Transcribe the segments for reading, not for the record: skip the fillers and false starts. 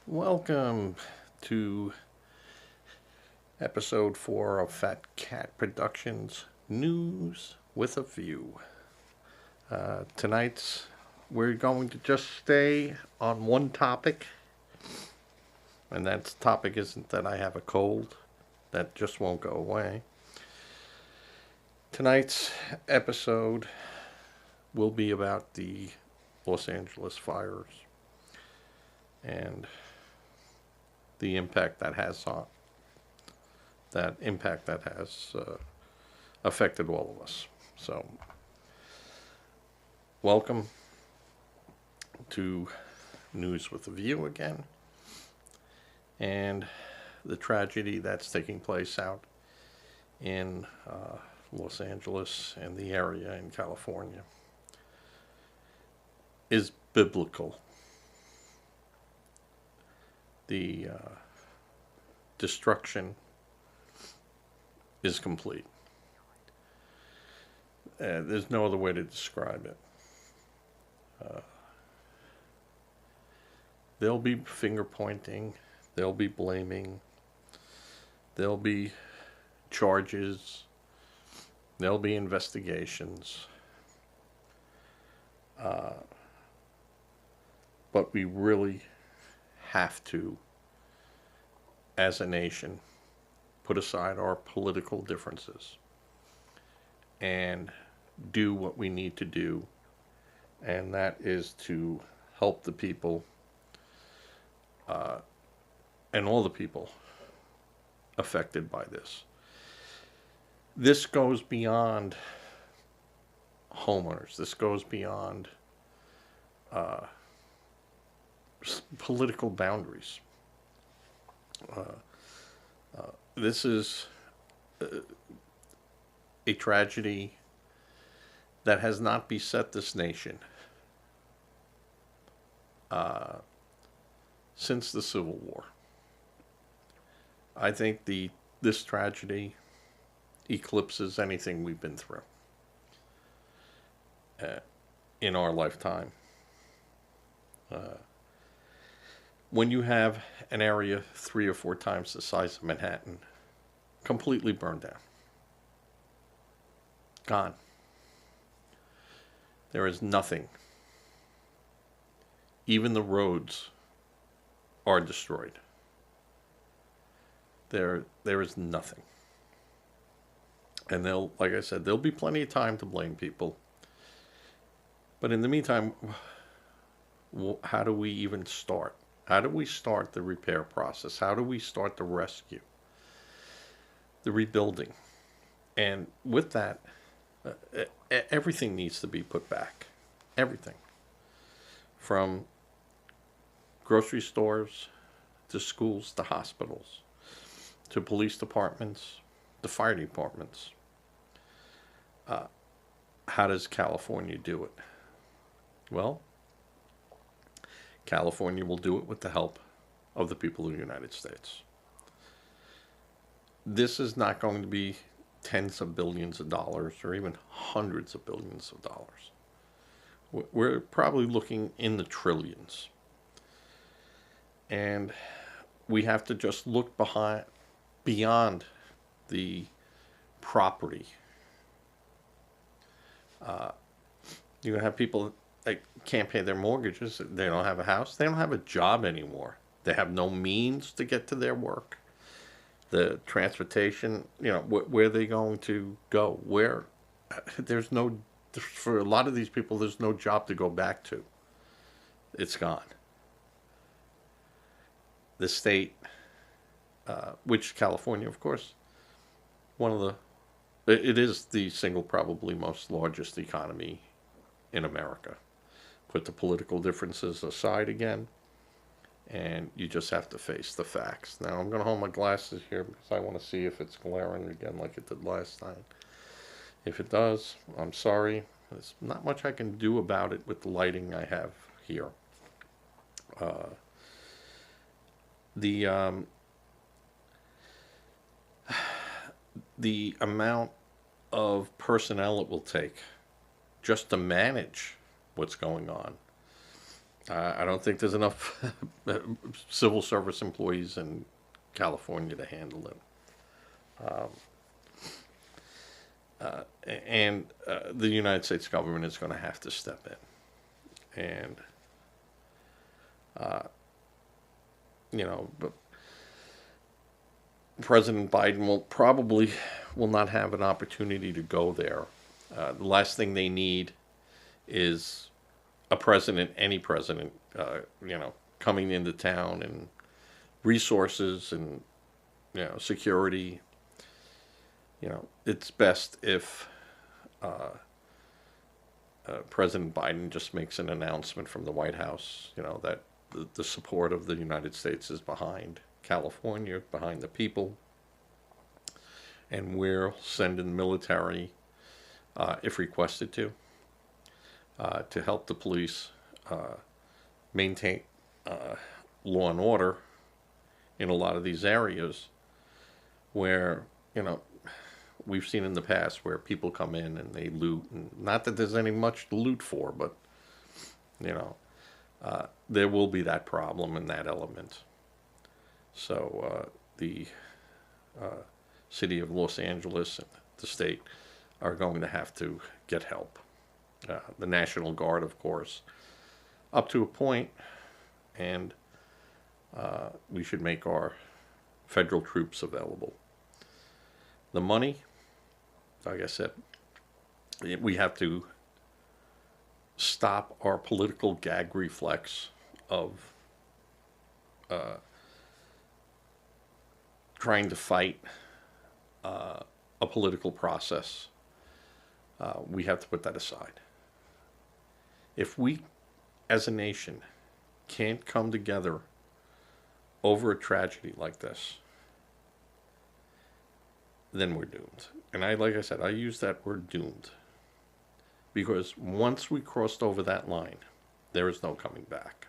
Welcome to episode 4 of Fat Cat Productions News with a View. Tonight's we're going to just stay on one topic, and that topic isn't that I have a cold. That just won't go away. Tonight's episode will be about the Los Angeles fires and the impact that has affected all of us. So, welcome to News with a View again, and the tragedy that's taking place out in Los Angeles and the area in California is biblical. The destruction is complete. There's no other way to describe it. There'll be finger pointing, there'll be blaming, there'll be charges, there'll be investigations. But we really have to, as a nation, put aside our political differences and do what we need to do, and that is to help the people and all the people affected by this. This goes beyond homeowners. This goes beyond political boundaries. This is a tragedy that has not beset this nation since the Civil War. I think this tragedy eclipses anything we've been through in our lifetime. When you have an area 3 or 4 times the size of Manhattan completely burned down, gone, there is nothing. Even the roads are destroyed. There is nothing. And like I said, there'll be plenty of time to blame people. But in the meantime, how do we even start? How do we start the repair process? How do we start the rescue, the rebuilding? And with that, everything needs to be put back. Everything. From grocery stores to schools to hospitals to police departments to fire departments. How does California do it? Well, California will do it with the help of the people of the United States. This is not going to be tens of billions of dollars or even hundreds of billions of dollars. We're probably looking in the trillions. And we have to just look beyond the property. You're going to have people that can't pay their mortgages. They don't have a house. They don't have a job anymore. They have no means to get to their work. The transportation, where are they going to go? For a lot of these people, there's no job to go back to. It's gone. The state, which California, of course, it is the single probably most largest economy in America. Put the political differences aside again, and you just have to face the facts. Now, I'm going to hold my glasses here because I want to see if it's glaring again like it did last time. If it does, I'm sorry. There's not much I can do about it with the lighting I have here. The amount of personnel it will take just to manage what's going on I don't think there's enough civil service employees in California to handle it. And the United States government is going to have to step in. And, but President Biden will not have an opportunity to go there. The last thing they need is a president, any president, coming into town, and resources and security. It's best if President Biden just makes an announcement from the White House, that the support of the United States is behind California, behind the people, and we're sending military, if requested to help the police maintain law and order in a lot of these areas where, we've seen in the past where people come in and they loot. And not that there's any much to loot for, but, there will be that problem and that element. So the city of Los Angeles and the state are going to have to get help. The National Guard, of course, up to a point, and we should make our federal troops available. The money, like I said, we have to stop our political gag reflex of trying to fight a political process. We have to put that aside. If we, as a nation, can't come together over a tragedy like this, then we're doomed. And like I said, I use that word doomed. Because once we crossed over that line, there is no coming back.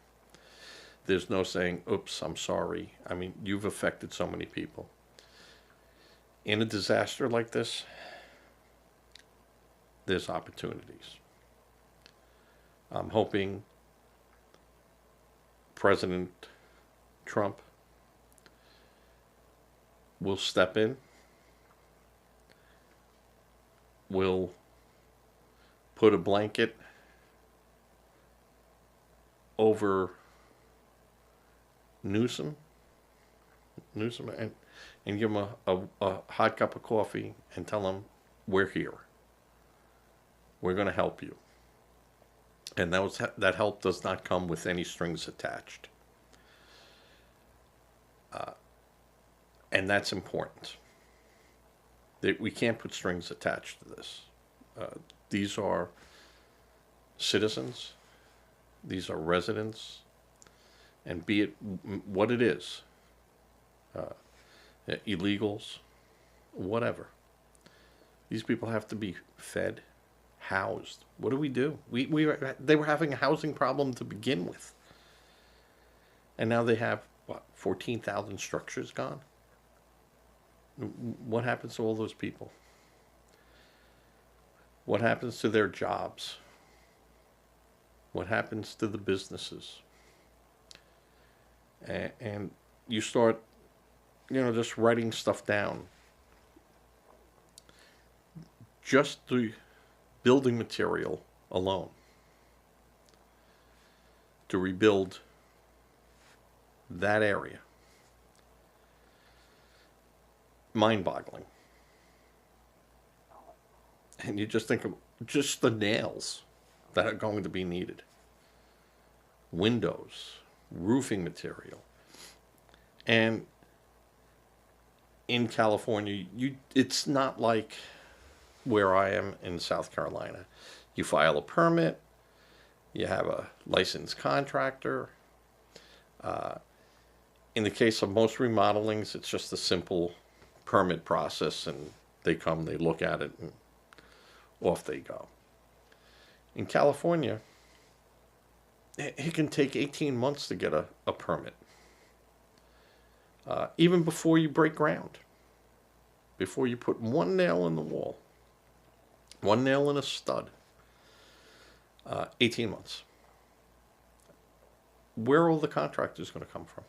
There's no saying, oops, I'm sorry. I mean, you've affected so many people. In a disaster like this, there's opportunities. I'm hoping President Trump will step in, will put a blanket over Newsom and give him a hot cup of coffee and tell him, we're here. We're going to help you. And that help does not come with any strings attached. And that's important. We can't put strings attached to this. These are citizens. These are residents. And be it what it is, illegals, whatever. These people have to be fed, housed. What do? They were having a housing problem to begin with. And now they have, 14,000 structures gone? What happens to all those people? What happens to their jobs? What happens to the businesses? And you start, just writing stuff down. Just the building material alone to rebuild that area. Mind-boggling. And you just think of just the nails that are going to be needed. Windows, roofing material. And in California, it's not like where I am in South Carolina. You file a permit, you have a licensed contractor. In the case of most remodelings, it's just a simple permit process, and they come, they look at it, and off they go. In California, it can take 18 months to get a permit. Even before you break ground. Before you put one nail in the wall. One nail in a stud. 18 months. where are all the contractors going to come from?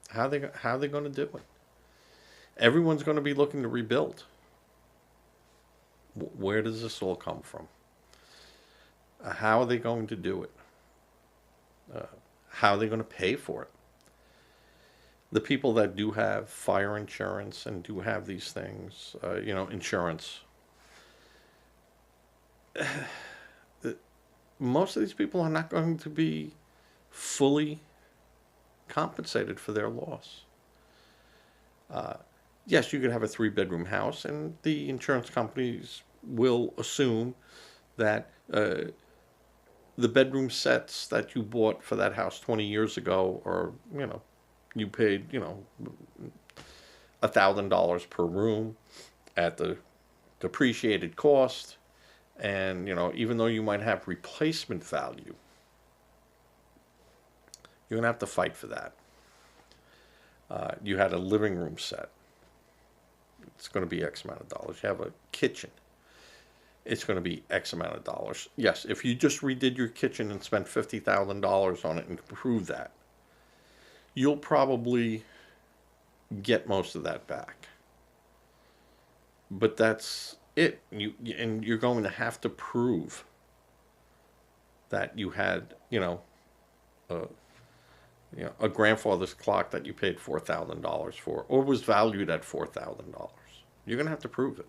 How are they going to do it? Everyone's going to be looking to rebuild. Where does this all come from? How are they going to do it? How are they going to pay for it? The people that do have fire insurance and do have these things, insurance, most of these people are not going to be fully compensated for their loss. Yes, you could have a 3-bedroom house, and the insurance companies will assume that the bedroom sets that you bought for that house 20 years ago, or you paid $1,000 per room at the depreciated cost, and even though you might have replacement value, you're gonna have to fight for that. You had a living room set, it's going to be X amount of dollars. You have a kitchen, it's going to be X amount of dollars. Yes, if you just redid your kitchen and spent $50,000 on it and improved that, you'll probably get most of that back. But that's it. And you're going to have to prove that you had, a grandfather's clock that you paid $4,000 for, or was valued at $4,000. You're going to have to prove it.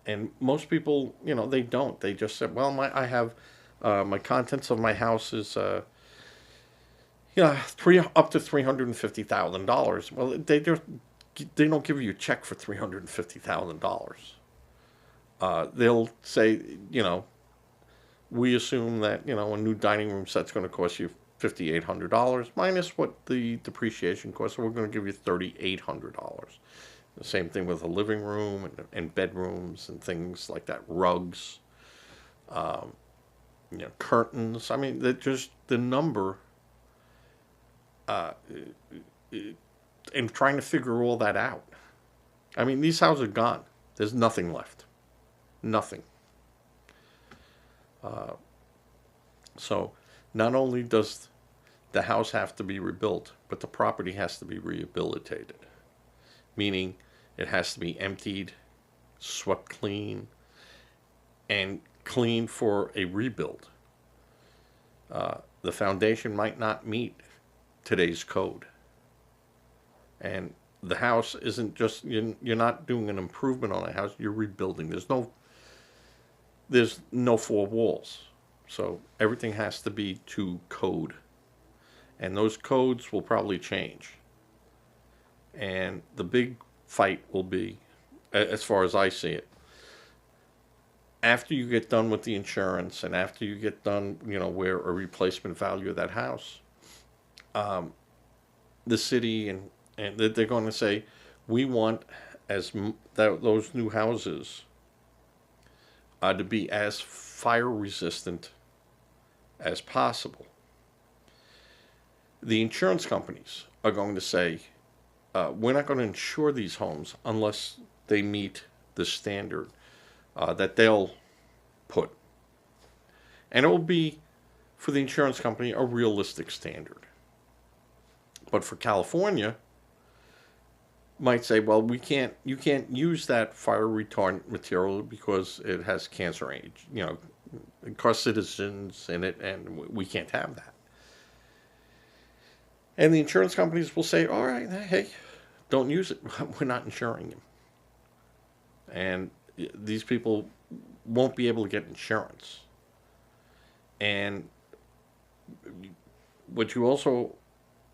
And most people, they don't. They just said, well, I have my contents of my house is, up to $350,000. Well, they don't give you a check for $350,000. They'll say, we assume that a new dining room set's going to cost you $5,800 minus what the depreciation costs. So we're going to give you $3,800. The same thing with a living room and bedrooms and things like that, rugs, curtains. I mean, just the number, and trying to figure all that out. I mean, these houses are gone. There's nothing left. Nothing. So not only does the house have to be rebuilt, but the property has to be rehabilitated. Meaning it has to be emptied, swept clean, and cleaned for a rebuild. The foundation might not meet today's code. And the house isn't just, you're not doing an improvement on a house, you're rebuilding. There's no 4 walls. So everything has to be to code. And those codes will probably change. And the big fight will be, as far as I see it, after you get done with the insurance and after you get done, where a replacement value of that house, the city and they're going to say, we want those new houses to be as fire resistant as possible. The insurance companies are going to say, we're not going to insure these homes unless they meet the standard that they'll put. And it will be, for the insurance company, a realistic standard. But for California, might say, well, you can't use that fire retardant material because it has cancer age, carcinogens in it, and we can't have that. And the insurance companies will say, all right, hey, don't use it. We're not insuring you. And these people won't be able to get insurance. And what you also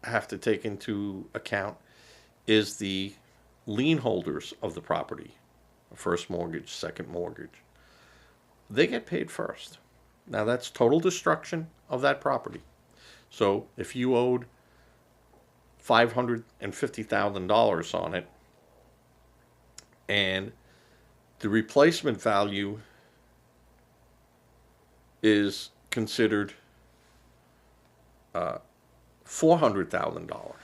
have to take into account is the lien holders of the property, first mortgage, second mortgage. They get paid first. Now that's total destruction of that property. So if you owed $550,000 on it, and the replacement value is considered $400,000,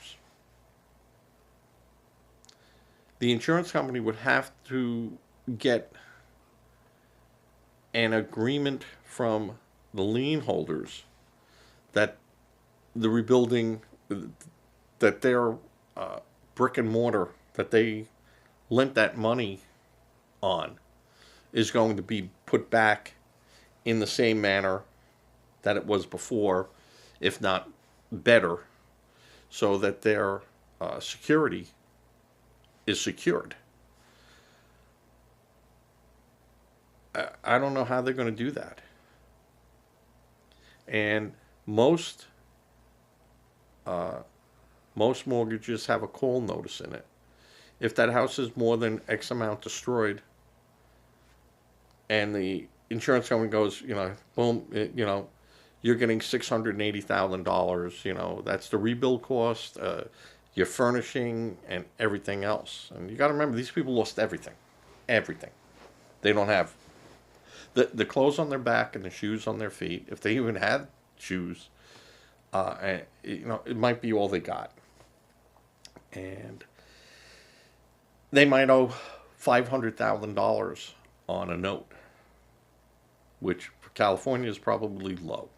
the insurance company would have to get an agreement from the lien holders that the rebuilding, that their brick and mortar that they lent that money on is going to be put back in the same manner that it was before, if not better, so that their security is secured. I don't know how they're going to do that. And most uh, most mortgages have a call notice in it. If that house is more than X amount destroyed, and the insurance company goes, boom, you're getting $680,000. That's the rebuild cost, your furnishing, and everything else. And you got to remember, these people lost everything, everything. They don't have the clothes on their back and the shoes on their feet, if they even had shoes. And, it might be all they got, and they might owe $500,000 on a note, which for California is probably low.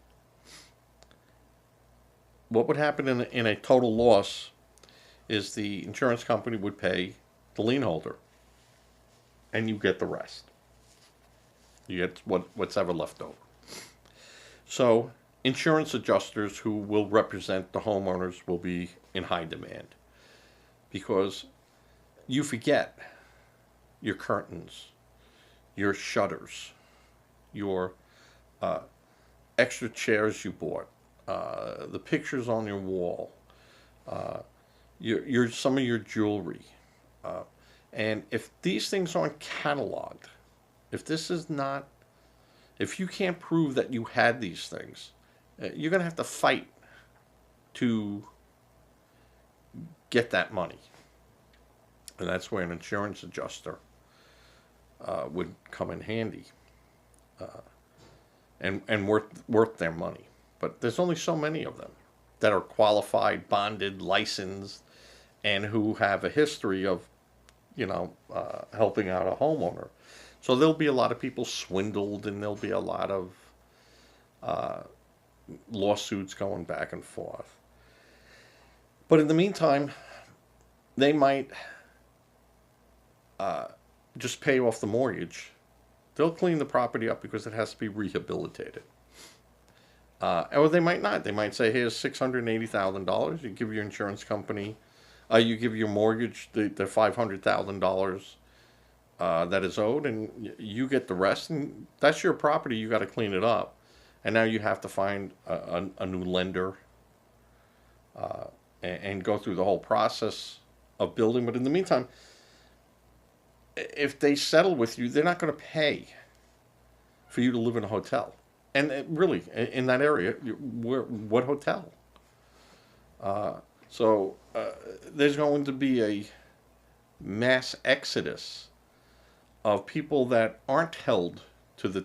What would happen in a total loss is the insurance company would pay the lien holder, and you get the rest. You get what's ever left over. So insurance adjusters who will represent the homeowners will be in high demand, because you forget your curtains, your shutters, your extra chairs you bought, the pictures on your wall, your some of your jewelry, and if these things aren't cataloged, if you can't prove that you had these things, you're going to have to fight to get that money. And that's where an insurance adjuster would come in handy, and worth their money. But there's only so many of them that are qualified, bonded, licensed, and who have a history of, helping out a homeowner. So there'll be a lot of people swindled, and there'll be a lot of lawsuits going back and forth. But in the meantime, they might just pay off the mortgage. They'll clean the property up because it has to be rehabilitated. Or they might not. They might say, here's $680,000. You give your insurance company, you give your mortgage the $500,000 that is owed, and you get the rest. And that's your property. You got to clean it up. And now you have to find a new lender and go through the whole process of building. But in the meantime, if they settle with you, they're not going to pay for you to live in a hotel. And really, in that area, what hotel? So there's going to be a mass exodus of people that aren't held to the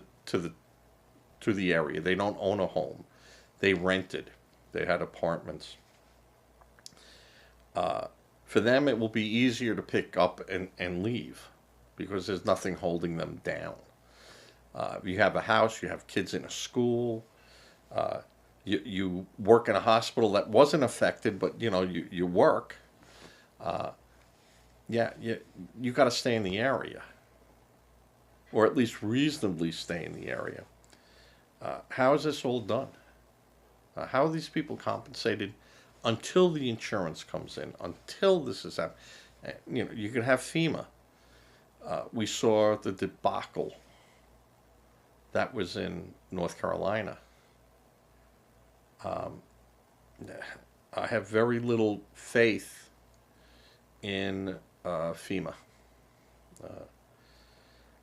area. They don't own a home. They rented. They had apartments. For them, it will be easier to pick up and leave because there's nothing holding them down. You have a house, you have kids in a school, you work in a hospital that wasn't affected, but you work. You got to stay in the area, or at least reasonably stay in the area. How is this all done? How are these people compensated until the insurance comes in? Until this is happening, you can have FEMA. We saw the debacle that was in North Carolina. I have very little faith in FEMA.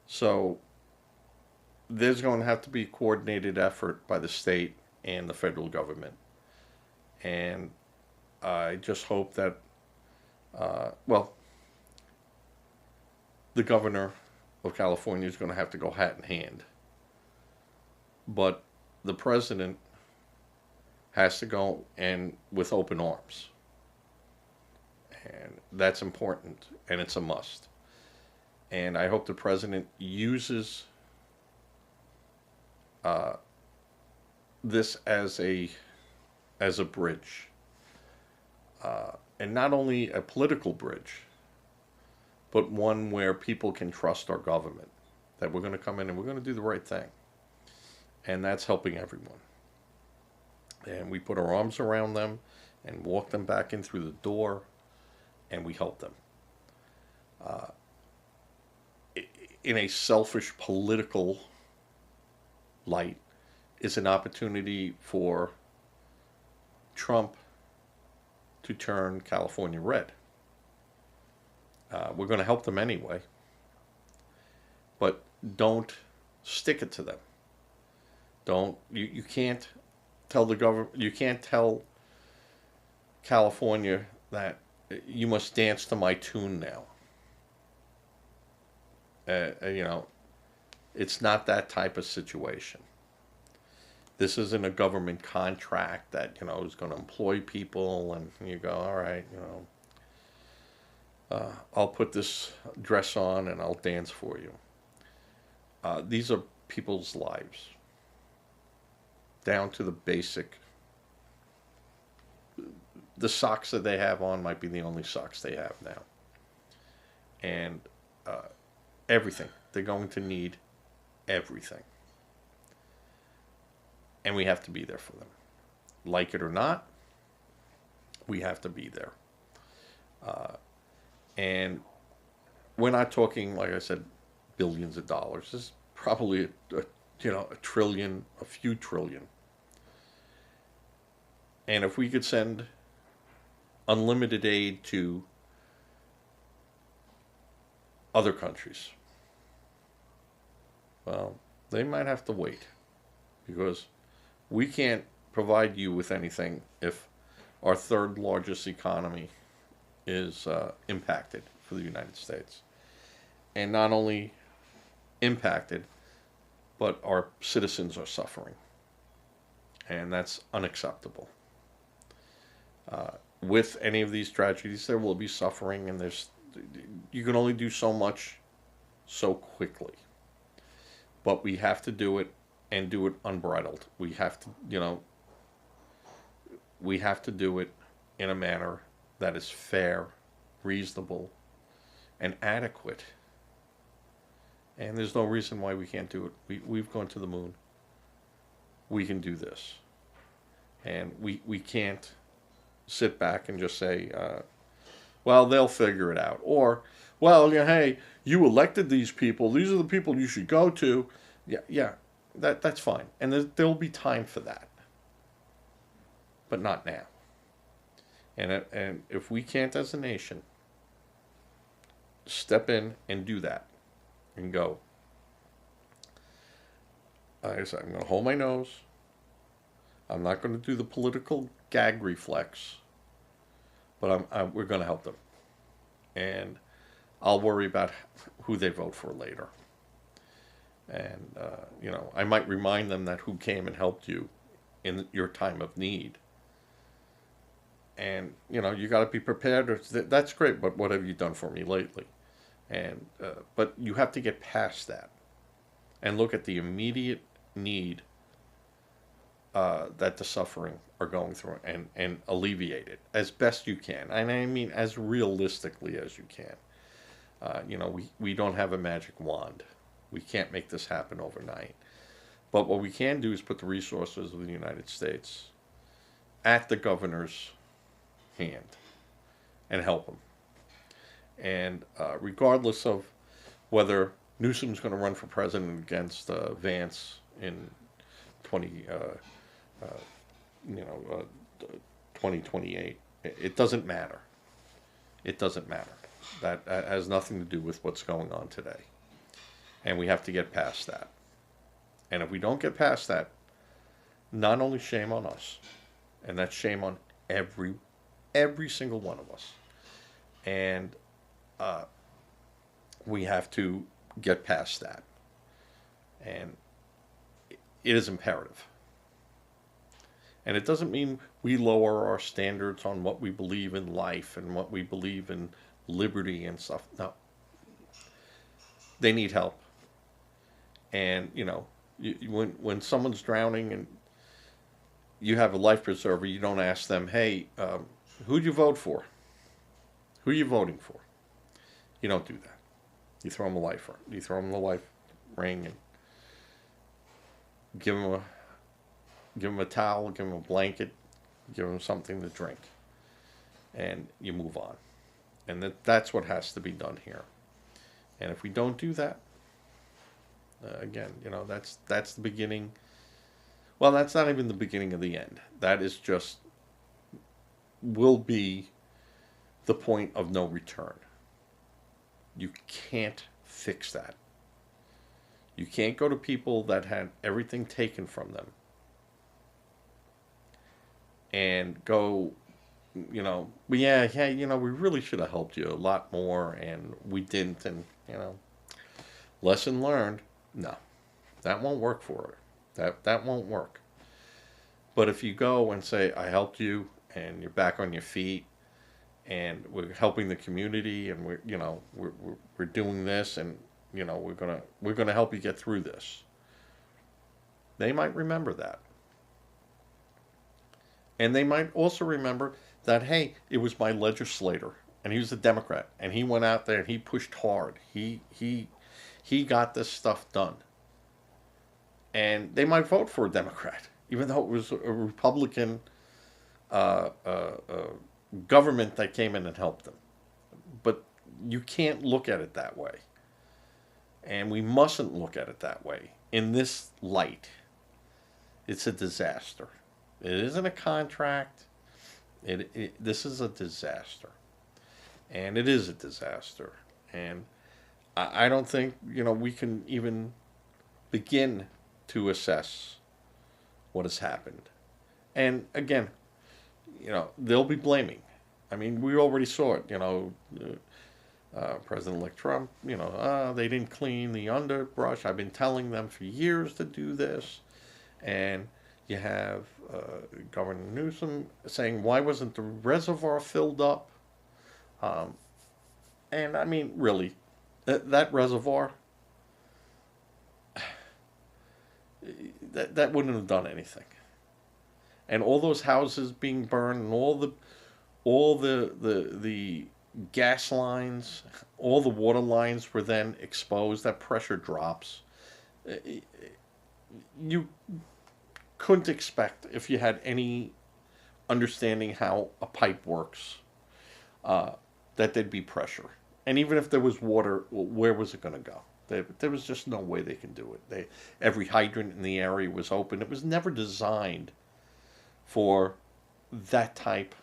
So there's going to have to be a coordinated effort by the state and the federal government. And I just hope that, the governor of California is going to have to go hat in hand. But the president has to go and with open arms. And that's important, and it's a must. And I hope the president uses this as a as a bridge, and not only a political bridge, but one where people can trust our government, that we're going to come in and we're going to do the right thing. And that's helping everyone. And we put our arms around them and walk them back in through the door, and we help them. In a selfish political light, is an opportunity for Trump to turn California red. We're going to help them anyway, but don't stick it to them. You can't tell the government, you can't tell California that you must dance to my tune now. It's not that type of situation. This isn't a government contract that, is going to employ people and you go, all right, I'll put this dress on and I'll dance for you. These are people's lives, down to the basic. The socks that they have on might be the only socks they have now. And everything. They're going to need everything. And we have to be there for them. Like it or not, we have to be there. And we're not talking, like I said, billions of dollars. This is probably a trillion, a few trillion. And if we could send unlimited aid to other countries, well, they might have to wait, because we can't provide you with anything if our third largest economy is impacted for the United States. And not only impacted, but our citizens are suffering. And that's unacceptable. With any of these tragedies, there will be suffering, and you can only do so much so quickly. But we have to do it, and do it unbridled. We have to, we have to do it in a manner that is fair, reasonable, and adequate. And there's no reason why we can't do it. We've gone to the moon. We can do this. And we can't sit back and just say, well, they'll figure it out. Or, well, hey, you elected these people. These are the people you should go to. Yeah, that's fine. And there'll be time for that. But not now. And if we can't, as a nation, step in and do that and go, like I said, I'm going to hold my nose. I'm not going to do the political gag reflex, but we're going to help them. And I'll worry about who they vote for later. And, I might remind them that who came and helped you in your time of need. And, you got to be prepared. That's great, but what have you done for me lately? And but you have to get past that and look at the immediate need that the suffering are going through, and alleviate it as best you can. And I mean as realistically as you can. We don't have a magic wand. We can't make this happen overnight. But what we can do is put the resources of the United States at the governor's hand and help them. And regardless of whether Newsom's going to run for president against Vance in 2028, it doesn't matter. It doesn't matter. That has nothing to do with what's going on today. And we have to get past that. And if we don't get past that, not only shame on us, and that's shame on every single one of us. And we have to get past that. And it is imperative. And it doesn't mean we lower our standards on what we believe in life and what we believe in liberty and stuff. No. They need help. And, when someone's drowning, and you have a life preserver, you don't ask them, hey, who'd you vote for? Who are you voting for? You don't do that. You throw them a life ring. You throw them the life ring and give them a towel, give them a blanket, give them something to drink, and you move on. And that's what has to be done here. And if we don't do that, again, that's the beginning. Well, that's not even the beginning of the end. That is just will be the point of no return. You can't fix that. You can't go to people that had everything taken from them and go, well, yeah, we really should have helped you a lot more, and we didn't, and, lesson learned. No, that won't work for her. That won't work. But if you go and say, I helped you, and you're back on your feet, and we're helping the community, and we're doing this, and we're gonna help you get through this. They might remember that, and they might also remember that, hey, it was my legislator, and he was a Democrat, and he went out there and he pushed hard. He got this stuff done, and they might vote for a Democrat, even though it was a Republican government that came in and helped them. But you can't look at it that way. And we mustn't look at it that way. In this light, it's a disaster. It isn't a contract. This is a disaster. And it is a disaster. And I don't think, we can even begin to assess what has happened. And again, they'll be blaming. I mean, we already saw it, President-elect Trump, they didn't clean the underbrush. I've been telling them for years to do this. And you have Governor Newsom saying, why wasn't the reservoir filled up? And I mean, really, that reservoir, that wouldn't have done anything. And all those houses being burned, and all the gas lines, all the water lines were then exposed. That pressure drops. You couldn't expect, if you had any understanding how a pipe works, that there'd be pressure. And even if there was water, where was it going to go? There was just no way they can do it. Every hydrant in the area was open. It was never designed for that type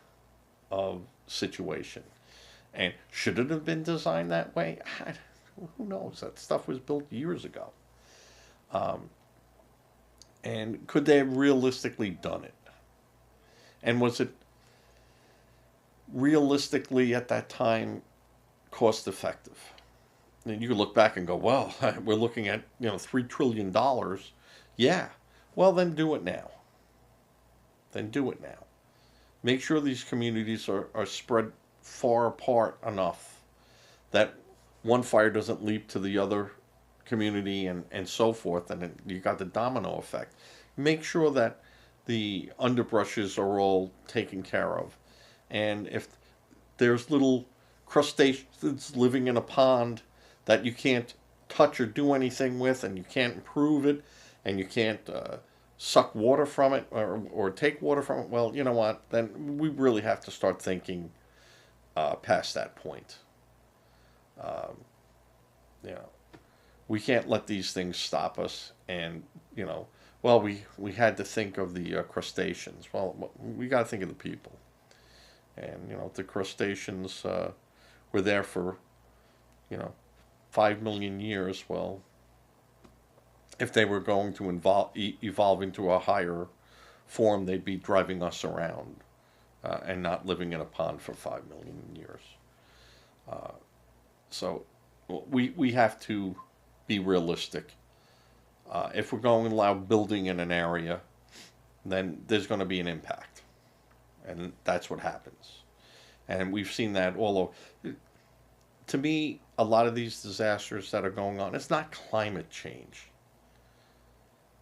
of situation. And should it have been designed that way? Who knows? That stuff was built years ago. And could they have realistically done it? And was it realistically at that time cost effective? And you could look back and go, well, we're looking at $3 trillion. Yeah. Well, then do it now. Make sure these communities are spread far apart enough that one fire doesn't leap to the other community and so forth, and you got the domino effect. Make sure that the underbrushes are all taken care of. And if there's little crustaceans living in a pond that you can't touch or do anything with, and you can't improve it, and you can't suck water from it or take water from it, well, you know what? Then we really have to start thinking past that point. We can't let these things stop us. And, well, we had to think of the crustaceans. Well, we got to think of the people. And, the crustaceans were there for, 5 million years. Well, if they were going to evolve into a higher form, they'd be driving us around and not living in a pond for 5 million years. So we have to be realistic. If we're going to allow building in an area, then there's going to be an impact. And that's what happens. And we've seen that all over. To me, a lot of these disasters that are going on, it's not climate change.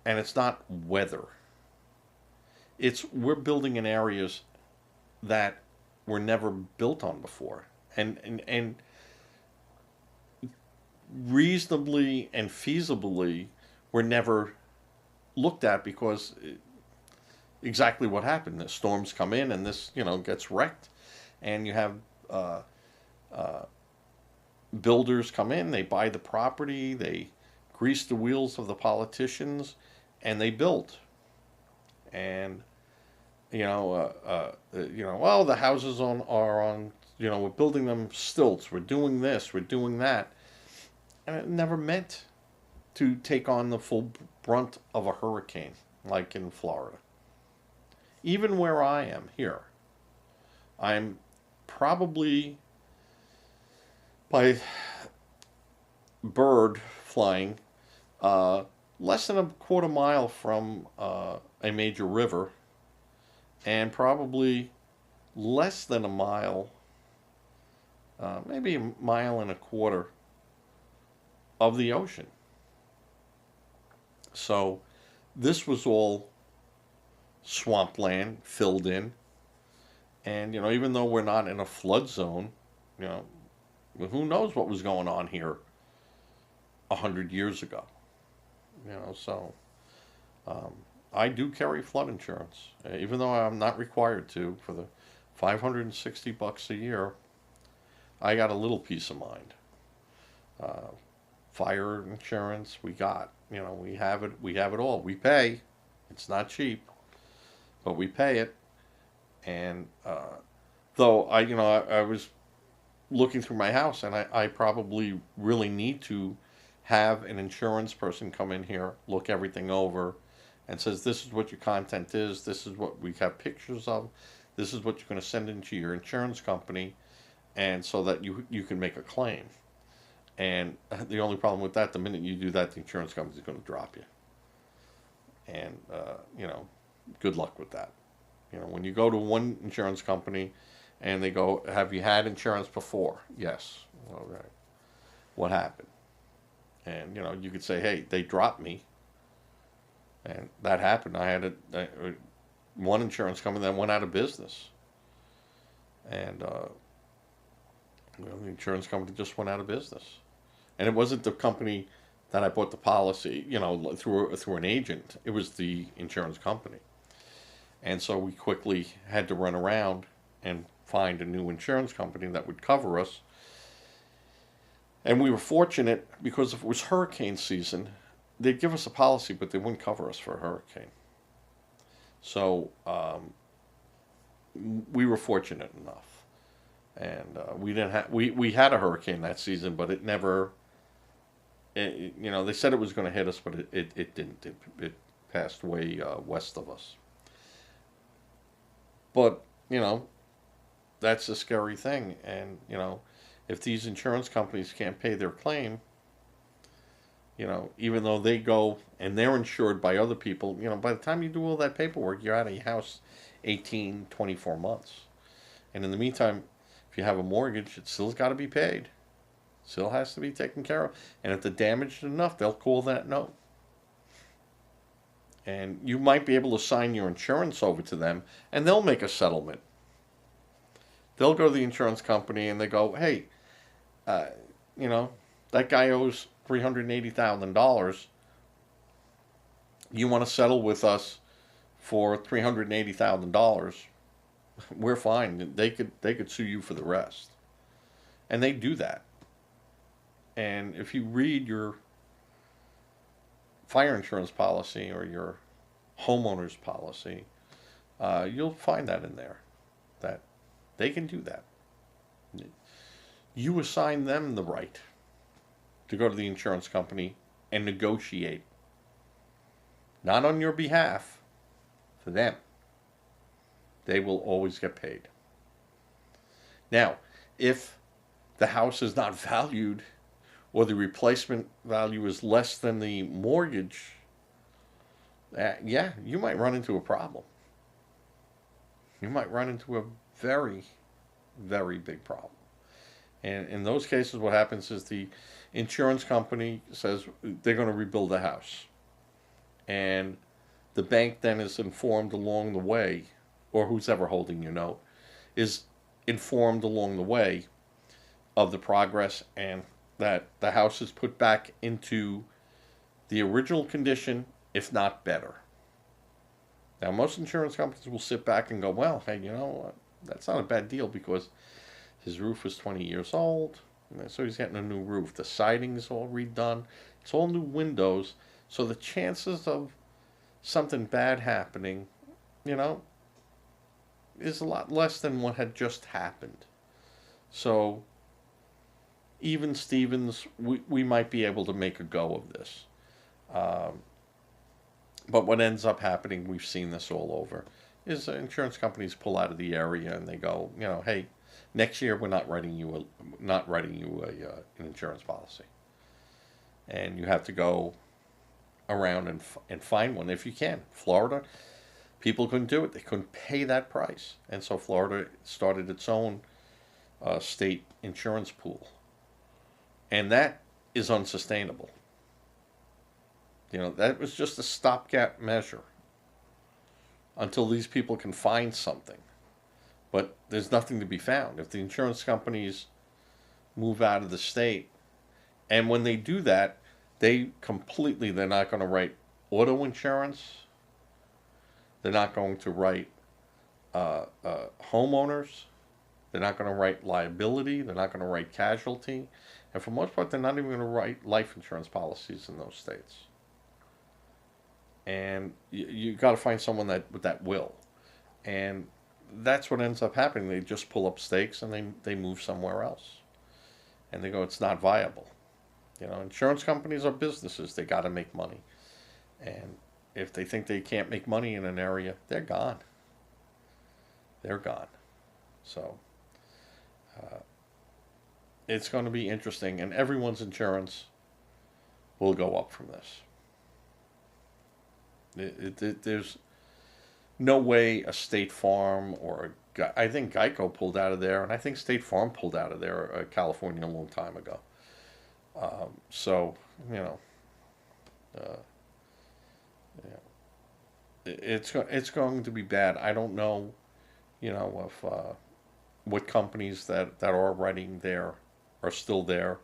And it's not weather. we're building in areas that were never built on before, and reasonably and feasibly were never looked at, because exactly what happened. The storms come in, and this, gets wrecked, and you have uh, builders come in, they buy the property, they grease the wheels of the politicians, and they build. And well, the houses are on, we're building them stilts, we're doing this, we're doing that, and it never meant to take on the full brunt of a hurricane like in Florida. Even where I am here, I'm probably, by bird flying, less than a quarter mile from a major river, and probably less than a mile, maybe a mile and a quarter of the ocean. So this was all swampland filled in. And, even though we're not in a flood zone, you know, who knows what was going on here 100 years ago. So I do carry flood insurance, even though I'm not required to. For the $560 a year, I got a little peace of mind. Fire insurance, we got. We have it. We have it all. We pay. It's not cheap, but we pay it. And though I was looking through my house, and I probably really need to have an insurance person come in here, look everything over, and says, this is what your content is, this is what we have pictures of, this is what you're going to send into your insurance company, and so that you can make a claim. And the only problem with that, the minute you do that, the insurance company is going to drop you. And good luck with that. When you go to one insurance company and they go, have you had insurance before? Yes. All right. What happened? And, you could say, hey, they dropped me. And that happened. I had one insurance company that went out of business. And, the insurance company just went out of business. And it wasn't the company that I bought the policy, through an agent. It was the insurance company. And so we quickly had to run around and find a new insurance company that would cover us. And we were fortunate, because if it was hurricane season, they'd give us a policy, but they wouldn't cover us for a hurricane. So we were fortunate enough. And we had a hurricane that season, but it never, they said it was going to hit us, but it didn't. It passed way west of us. But, that's a scary thing. And, if these insurance companies can't pay their claim, even though they go and they're insured by other people, by the time you do all that paperwork, you're out of your house 18, 24 months. And in the meantime, if you have a mortgage, it still's got to be paid. Still has to be taken care of. And if the damage is enough, they'll call that note. And you might be able to sign your insurance over to them, and they'll make a settlement. They'll go to the insurance company and they go, hey, that guy owes $380,000. You want to settle with us for $380,000? We're fine. They could sue you for the rest. And they do that. And if you read your fire insurance policy or your homeowner's policy, you'll find that in there, that they can do that. You assign them the right to go to the insurance company and negotiate, not on your behalf, for them. They will always get paid. Now, if the house is not valued, or the replacement value is less than the mortgage, you might run into a problem. You might run into a very, very big problem. And in those cases, what happens is the insurance company says they're going to rebuild the house. And the bank then is informed along the way, or who's ever holding your note, is informed along the way of the progress, and that the house is put back into the original condition, if not better. Now, most insurance companies will sit back and go, well, hey, you know what? That's not a bad deal because his roof was 20 years old, so he's getting a new roof. The siding is all redone. It's all new windows. So the chances of something bad happening, you know, is a lot less than what had just happened. So even Stevens, we might be able to make a go of this. Um, but what ends up happening, we've seen this all over, is insurance companies pull out of the area and they go, you know, hey, next year we're not writing you an insurance policy, and you have to go around and find one if you can. Florida, people couldn't do it; they couldn't pay that price, and so Florida started its own state insurance pool, and that is unsustainable. You know, that was just a stopgap measure until these people can find something. But there's nothing to be found. If the insurance companies move out of the state, and when they do that, they're not going to write auto insurance. They're not going to write homeowners. They're not going to write liability. They're not going to write casualty. And for the most part, they're not even going to write life insurance policies in those states. And you got to find someone with that will. And that's what ends up happening. They just pull up stakes and they move somewhere else. And they go, it's not viable. You know, insurance companies are businesses. They got to make money. And if they think they can't make money in an area, they're gone. They're gone. So it's going to be interesting. And everyone's insurance will go up from this. There's no way a State Farm I think Geico pulled out of there, and I think State Farm pulled out of there, California, a long time ago. So, you know, it's going to be bad. I don't know, you know, if what companies that are writing there are still there,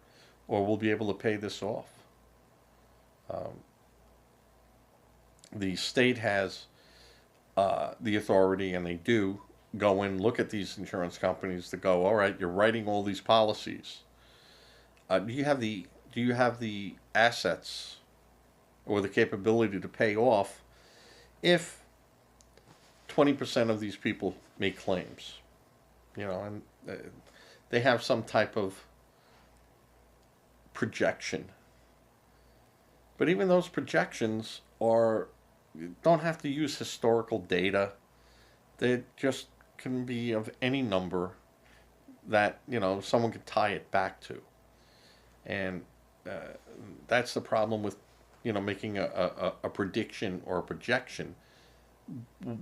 or will be able to pay this off. The state has the authority, and they do go in, look at these insurance companies to go, all right, you're writing all these policies. Do you have the assets or the capability to pay off if 20% of these people make claims? You know, and they have some type of projection. But even those projections don't have to use historical data. They just can be of any number that, you know, someone could tie it back to. And that's the problem with, you know, making a prediction or a projection.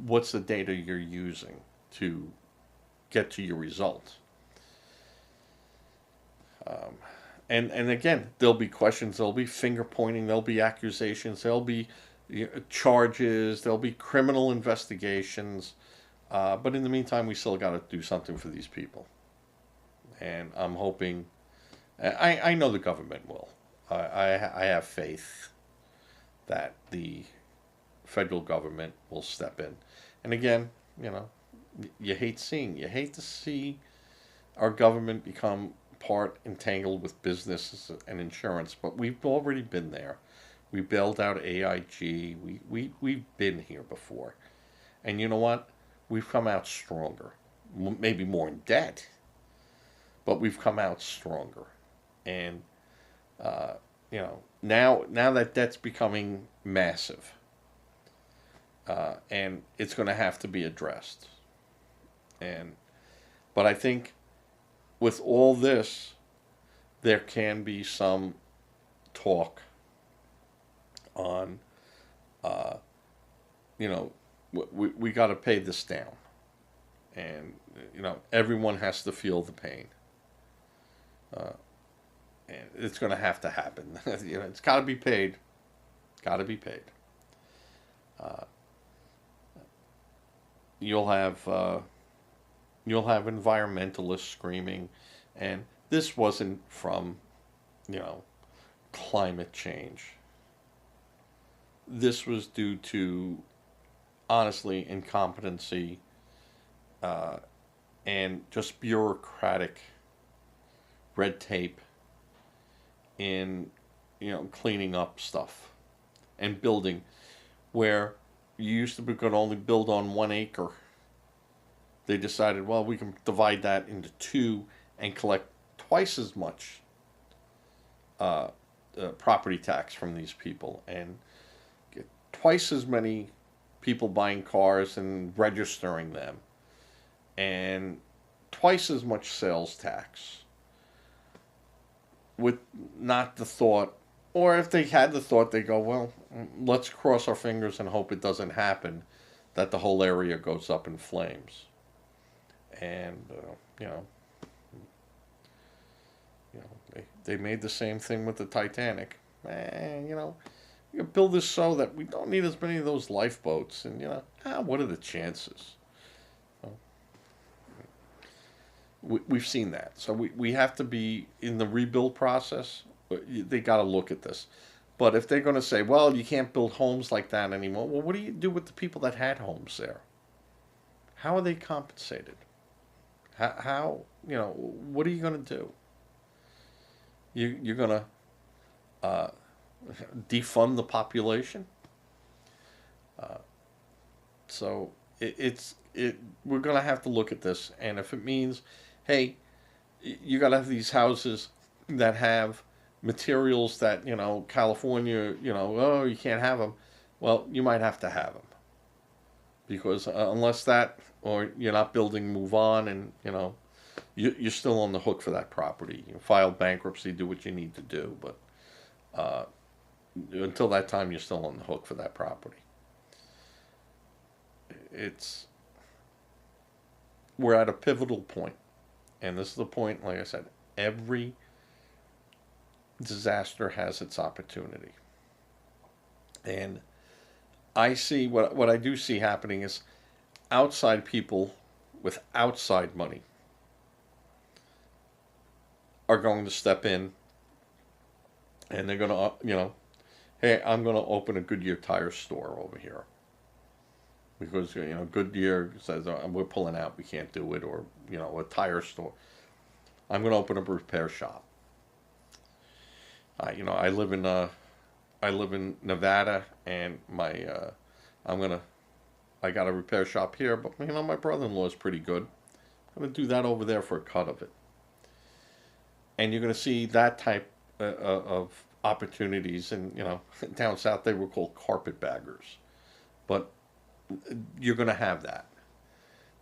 What's the data you're using to get to your result? And again, there'll be questions, there'll be finger pointing, there'll be accusations, there'll be charges, there'll be criminal investigations. But in the meantime, we still got to do something for these people. And I'm hoping, I know the government will. I have faith that the federal government will step in. And again, you know, you hate to see our government become entangled with business and insurance, but we've already been there. We bailed out AIG. We've been here before. And you know what? We've come out stronger. Maybe more in debt, but we've come out stronger. And, you know, now that debt's becoming massive, and it's going to have to be addressed. But I think with all this, there can be some talk on, you know, we got to pay this down. And, you know, everyone has to feel the pain. And it's going to have to happen. You know, it's got to be paid. Got to be paid. you'll have you'll have environmentalists screaming, and this wasn't from, you know, climate change. This was due to, honestly, incompetency, uh, and just bureaucratic red tape in, cleaning up stuff and building where you used to be could only build on 1 acre. They decided, well, we can divide that into two and collect twice as much uh, property tax from these people and get twice as many people buying cars and registering them and twice as much sales tax with not the thought, or if they had the thought, they go, well, let's cross our fingers and hope it doesn't happen, that the whole area goes up in flames. And, they made the same thing with the Titanic. You build this so that we don't need as many of those lifeboats. And, what are the chances? Well, we've seen that. So we have to be in the rebuild process. They got to look at this. But if they're going to say, well, you can't build homes like that anymore, well, what do you do with the people that had homes there? How are they compensated? What are you going to do? You're going to defund the population? So we're going to have to look at this. And if it means, hey, you got to have these houses that have materials that, California, oh, you can't have them. Well, you might have to have them. Because unless that, or you're not building, move on, and, you're still on the hook for that property. You file bankruptcy, do what you need to do, but until that time, you're still on the hook for that property. We're at a pivotal point, and this is the point, like I said, every disaster has its opportunity. And I see, what I do see happening is outside people with outside money are going to step in, and they're going to, hey, I'm going to open a Goodyear tire store over here. Because, Goodyear says, we're pulling out, we can't do it, or, a tire store. I'm going to open up a repair shop. I live in Nevada, and I got a repair shop here, but, my brother-in-law is pretty good. I'm going to do that over there for a cut of it. And you're going to see that type of opportunities, and, down south they were called carpetbaggers. But you're going to have that.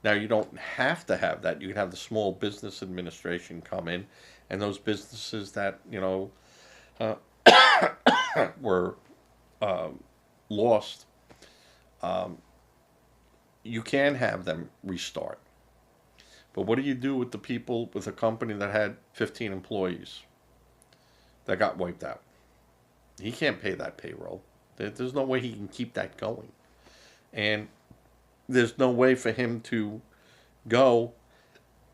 Now, you don't have to have that. You can have the Small Business Administration come in, and those businesses that, were lost, you can have them restart. But what do you do with the people with a company that had 15 employees that got wiped out? He can't pay that payroll. There's no way he can keep that going. And there's no way for him to go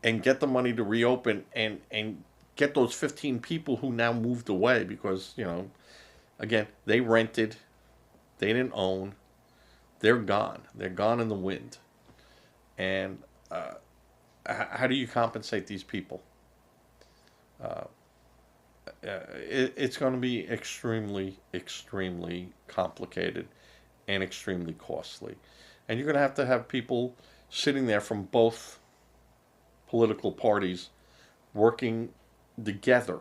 and get the money to reopen and get those 15 people who now moved away because, again, they rented, they didn't own, they're gone. They're gone in the wind. And how do you compensate these people? It's going to be extremely, extremely complicated and extremely costly. And you're going to have people sitting there from both political parties working together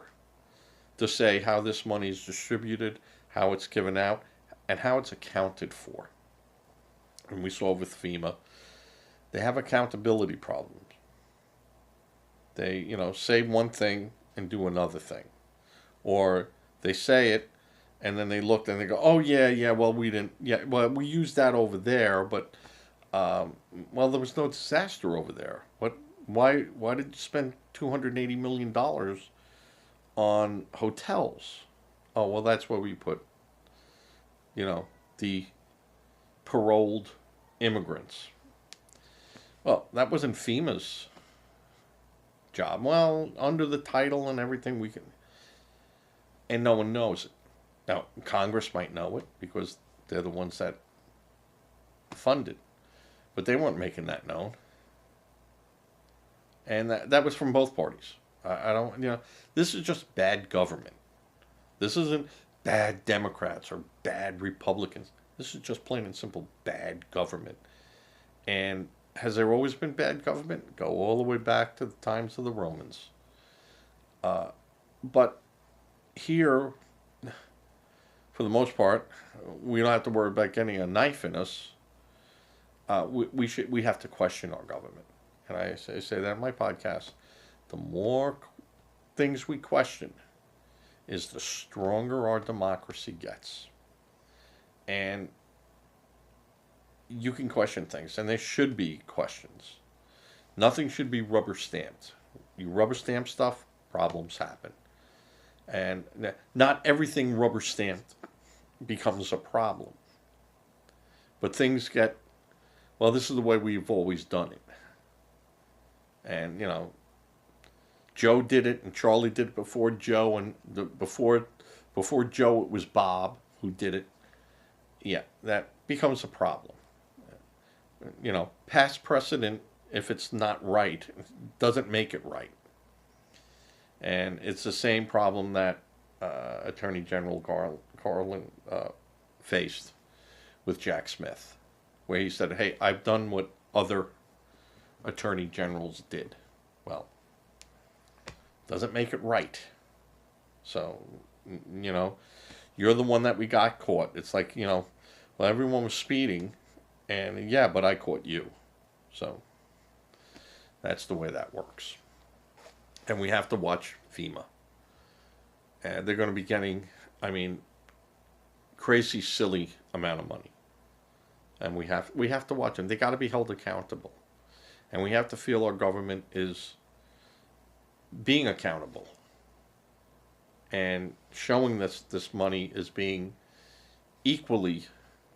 to say how this money is distributed, how it's given out, and how it's accounted for. And we saw with FEMA, they have accountability problems. They, say one thing and do another thing. Or they say it, and then they look and they go, oh, yeah, well, we didn't, well, we used that over there, but, well, there was no disaster over there. Why did you spend $280 million on hotels? Oh, well, that's where we put, the paroled immigrants. Well, that wasn't FEMA's job. Well, under the title and everything, we can, and no one knows it. Now, Congress might know it because they're the ones that fund it, but they weren't making that known. And that was from both parties. I don't, this is just bad government. This isn't bad Democrats or bad Republicans. This is just plain and simple bad government. And has there always been bad government? Go all the way back to the times of the Romans. But here, for the most part, we don't have to worry about getting a knife in us. We have to question our government. And I say that in my podcast. The more things we question is the stronger our democracy gets. And you can question things, and there should be questions. Nothing should be rubber stamped. You rubber stamp stuff, problems happen. And not everything rubber stamped becomes a problem. But things get, well, this is the way we've always done it. And, Joe did it, and Charlie did it before Joe, and before Joe it was Bob who did it. Yeah, that becomes a problem. Past precedent, if it's not right, doesn't make it right. And it's the same problem that Attorney General Garland faced with Jack Smith, where he said, hey, I've done what other attorney generals did. Well, doesn't make it right. So, you're the one that we got caught. It's like, well, everyone was speeding, and yeah, but I caught you. So, that's the way that works. And we have to watch FEMA. And they're going to be getting, crazy, silly amount of money. And we have to watch them. They got to be held accountable. And we have to feel our government is being accountable and showing this money is being equally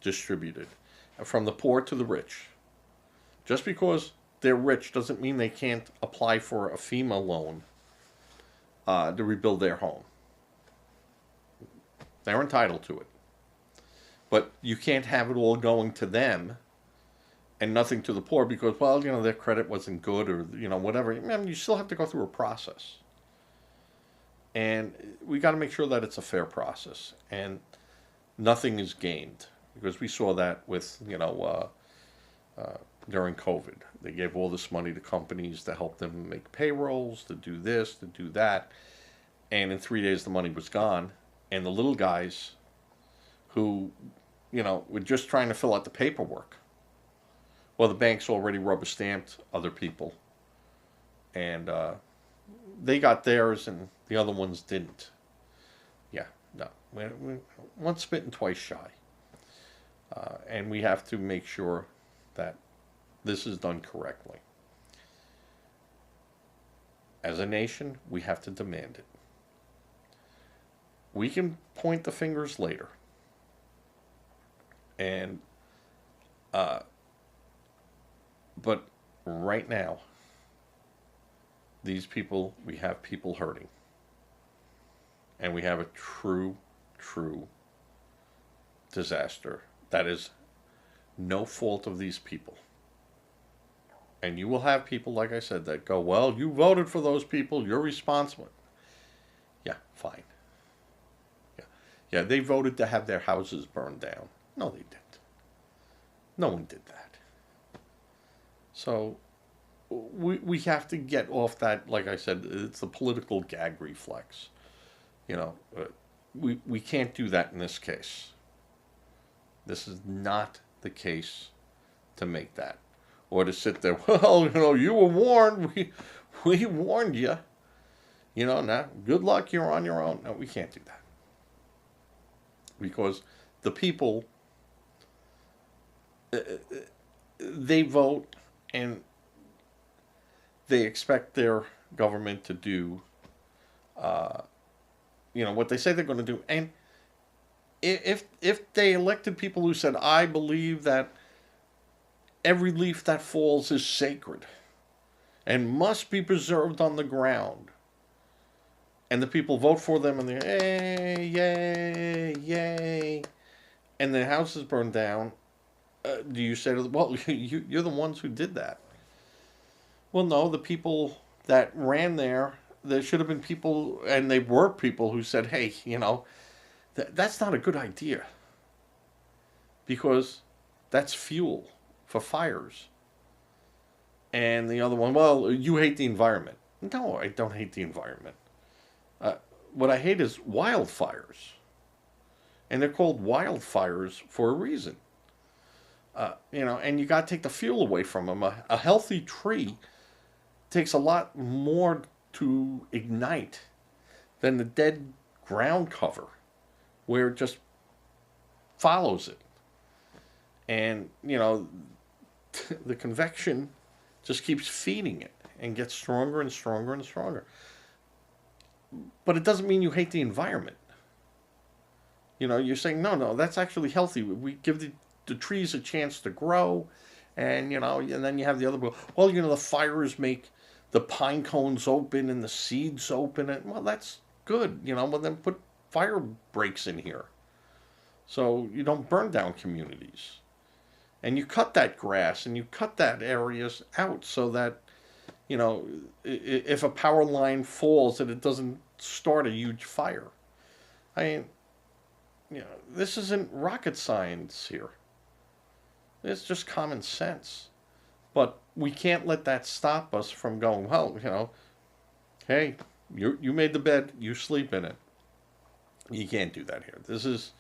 distributed from the poor to the rich. Just because they're rich doesn't mean they can't apply for a FEMA loan to rebuild their home. They're entitled to it. But you can't have it all going to them and nothing to the poor because, well, their credit wasn't good or, whatever. You still have to go through a process. And we got to make sure that it's a fair process and nothing is gained. Because we saw that with, during COVID. They gave all this money to companies to help them make payrolls, to do this, to do that. And in 3 days, the money was gone. And the little guys who, were just trying to fill out the paperwork. Well, the banks already rubber stamped other people. And they got theirs and the other ones didn't. Yeah, no. We're once bitten, twice shy. And we have to make sure that this is done correctly. As a nation, we have to demand it. We can point the fingers later. And, but right now, we have people hurting. And we have a true disaster that is no fault of these people. And you will have people, like I said, that go, well, you voted for those people, you're responsible. Yeah, fine. Yeah, they voted to have their houses burned down. No, they didn't. No one did that. So we have to get off that, like I said, it's the political gag reflex. We can't do that in this case. This is not the case to make that. Or to sit there, well, you were warned. We warned you. Now, good luck, you're on your own. No, we can't do that. Because the people, they vote and they expect their government to do, what they say they're going to do. And if they elected people who said, I believe that every leaf that falls is sacred and must be preserved on the ground. And the people vote for them and they're, hey, yay, yay. And the house is burned down. Do you say to them, well, you're the ones who did that? Well, no, the people that ran there should have been people, and they were people who said, hey, that's not a good idea because that's fuel for fires. And the other one, well, you hate the environment. No, I don't hate the environment. What I hate is wildfires. And they're called wildfires for a reason. And you got to take the fuel away from them. A healthy tree takes a lot more to ignite than the dead ground cover, where it just follows it. And, the convection just keeps feeding it and gets stronger and stronger and stronger. But it doesn't mean you hate the environment. You're saying, no, that's actually healthy. We give the trees a chance to grow. And, and then you have the other, well, the fires make the pine cones open and the seeds open. And, well, that's good. Well, then put fire breaks in here so you don't burn down communities. And you cut that grass and you cut that areas out so that, if a power line falls, that it doesn't start a huge fire. I mean, this isn't rocket science here. It's just common sense. But we can't let that stop us from going, well, hey, you made the bed, you sleep in it. You can't do that here. This is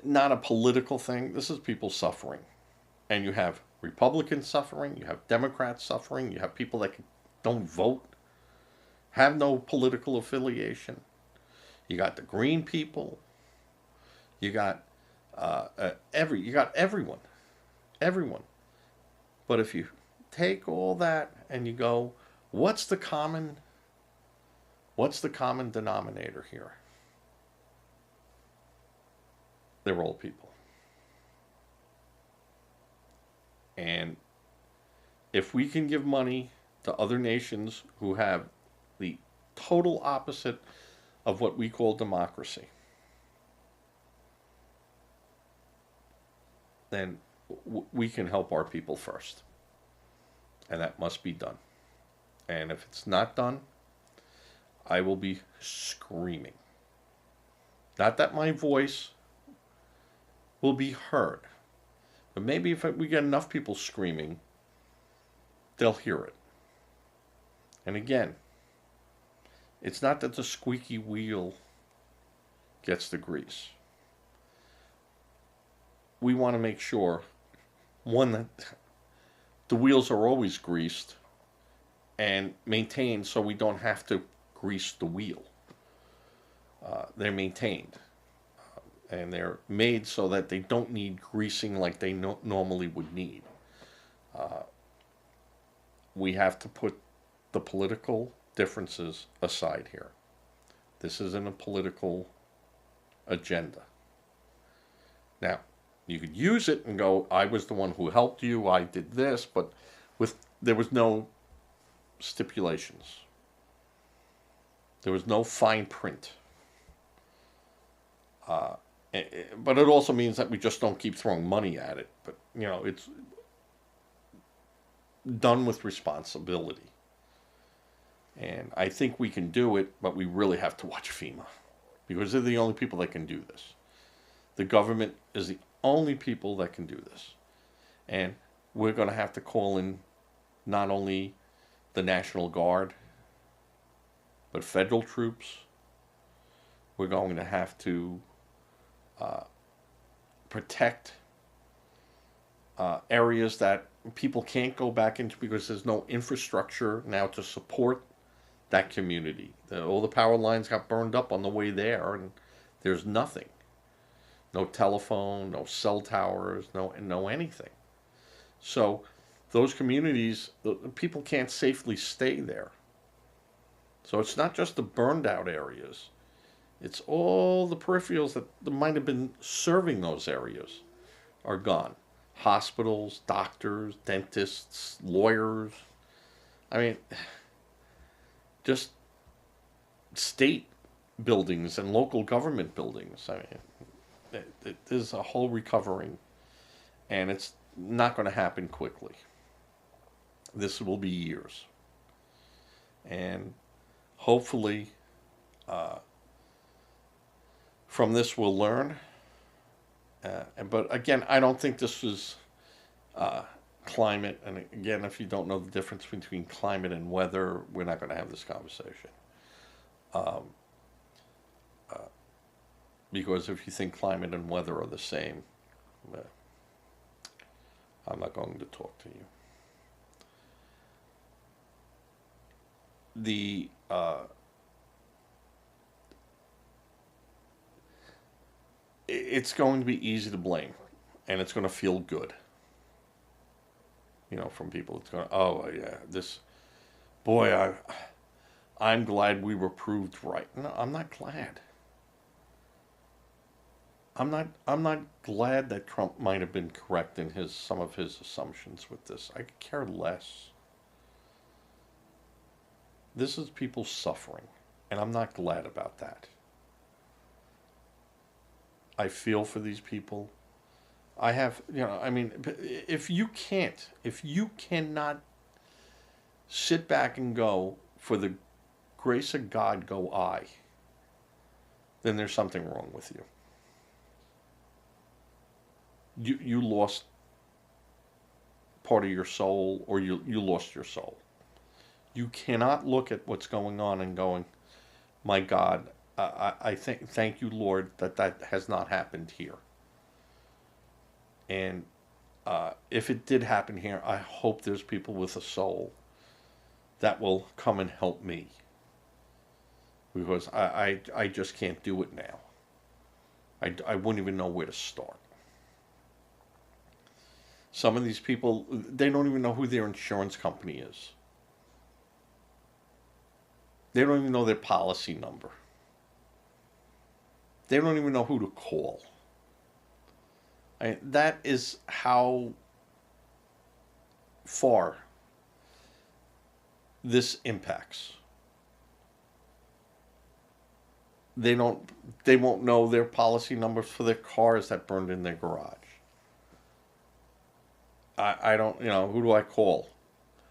not a political thing. This is people suffering. And you have Republicans suffering, you have Democrats suffering, you have people that don't vote, have no political affiliation. You got the green people. You got everyone. But if you take all that and you go, what's the common denominator here? They're all people. And if we can give money to other nations who have the total opposite of what we call democracy, then we can help our people first. And that must be done. And if it's not done, I will be screaming. Not that my voice will be heard, but maybe if we get enough people screaming, they'll hear it. And again, it's not that the squeaky wheel gets the grease. We want to make sure, one, that the wheels are always greased and maintained so we don't have to grease the wheel. They're maintained. And they're made so that they don't need greasing like they normally would need. We have to put the political differences aside here. This isn't a political agenda. Now, you could use it and go, I was the one who helped you, I did this, but there was no stipulations. There was no fine print. But it also means that we just don't keep throwing money at it. But, it's done with responsibility. And I think we can do it, but we really have to watch FEMA. Because they're the only people that can do this. The government is the only people that can do this. And we're going to have to call in not only the National Guard, but federal troops. We're going to have to protect areas that people can't go back into because there's no infrastructure now to support that community. All the power lines got burned up on the way there, and there's nothing. No telephone, no cell towers, no anything. So those communities, people can't safely stay there. So it's not just the burned out areas. It's all the peripherals that might have been serving those areas are gone. hospitals, doctors, dentists, lawyers. I mean, just state buildings and local government buildings. I mean, there's a whole recovering, and it's not going to happen quickly. This will be years. And hopefully, from this, we'll learn. But again, I don't think this is climate. And again, if you don't know the difference between climate and weather, we're not going to have this conversation. Um, because if you think climate and weather are the same, I'm not going to talk to you. It's going to be easy to blame, and it's going to feel good. From people, it's going, oh yeah, this boy, I'm glad we were proved right. No, I'm not glad. I'm not glad that Trump might have been correct in some of his assumptions with this. I could care less. This is people suffering, and I'm not glad about that. I feel for these people. I have, I mean, if you cannot sit back and go, for the grace of God go I, then there's something wrong with you. You lost part of your soul, or you lost your soul. You cannot look at what's going on and going, my God, I thank you, Lord, that has not happened here. And if it did happen here, I hope there's people with a soul that will come and help me, because I just can't do it now. I wouldn't even know where to start. Some of these people, they don't even know who their insurance company is. They don't even know their policy number. They don't even know who to call. That is how far this impacts. They won't know their policy numbers for their cars that burned in their garage. I don't, who do I call?